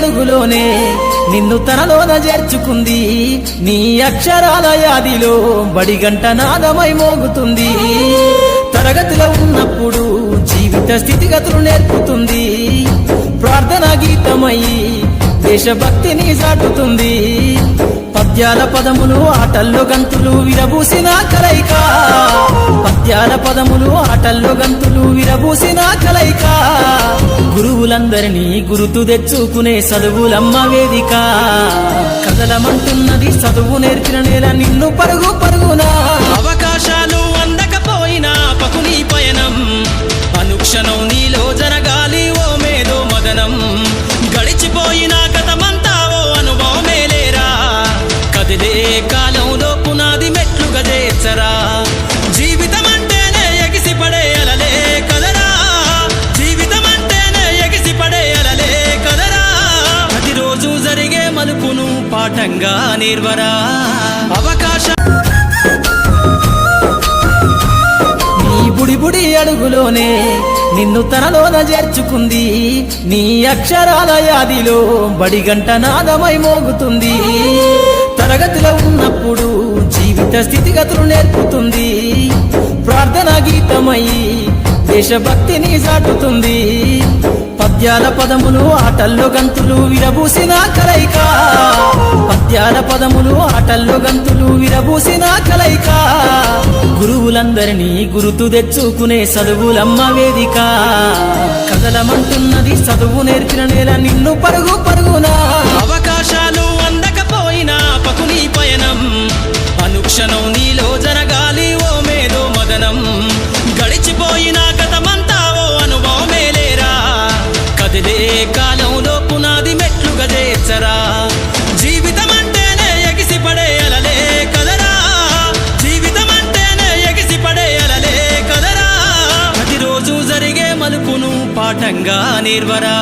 అడుగులోనే నిన్ను తనలోన చేర్చుకుంది నీ అక్షరాల యాదిలో బడిగంట నాదమై మోగుతుంది తరగతిలో ఉన్నప్పుడు జీవిత స్థితిగతులు నేర్పుతుంది ప్రార్థనా గీతమై దేశభక్తిని చాటుతుంది పద్యాల పదములు ఆటల్లో గంతులు విరబూసిన కలయిక పద్యాల పదములు ఆటల్లో గంతులు విరబూసిన కలయిక గురువులందరినీ గురుతు తెచ్చుకునే చదువులమ్మ వేదిక కదలమంటున్నది చదువు నేర్పిన నేల నిన్ను పరుగు పరుగునా అవకాశాలు అందకపోయినా పకుని పయనం అనుక్షణం నీలో జరగాలి ఓ మేధో మదనం గడిచిపోయిన గతమంతా ఓ అనుభవమేలేరా కదిలే కాలంలో పునాది మెట్లుగా చేర్చరా జీవితం అంటేనే ఎగిసి పడే అలలే కదరా జీవితం అంటేనే ఎగిసి పడే అలలే కదరా ప్రతిరోజు జరిగే మలుపును పాఠంగా నిర్వరా అవకాశం బుడి అడుగులోనే నిన్ను తనలోన చేర్చుకుంది నీ అక్షరాల యాదిలో బడిగంట నాదమై మోగుతుంది తరగతిలో ఉన్నప్పుడు జీవిత స్థితిగతులు నేర్పుతుంది ప్రార్థనా గీతమై దేశభక్తిని చాటుతుంది పద్యాల పదములు ఆటల్లో గంతులు విరబూసిన కలయిక పద్యాల పదములు ఆటల్లో గంతులు విరబూసిన కలయిక గురువులందరినీ గురుతు తెచ్చుకునే చదువులమ్మ వేదిక కదలమంటున్నది చదువు నేర్పిన నేల నిన్ను పరుగు పరుగునా అవకాశాలు అందకపోయినా పకుని పయనం అనుక్షణం నీలో జరగాలి ఓ మేధో మదనం గడిచిపోయిన గతమంతా ఓ అనుభవమేలేరా కదిలే కాలంలో పునాది మెట్లుగా చేర్చరా జీవితం అంటేనే ఎగిసి పడే అలలే కదరా జీవితం అంటేనే ఎగిసి పడే అలలే కదరా ప్రతిరోజు జరిగే మలుపును పాఠంగా నిర్వరా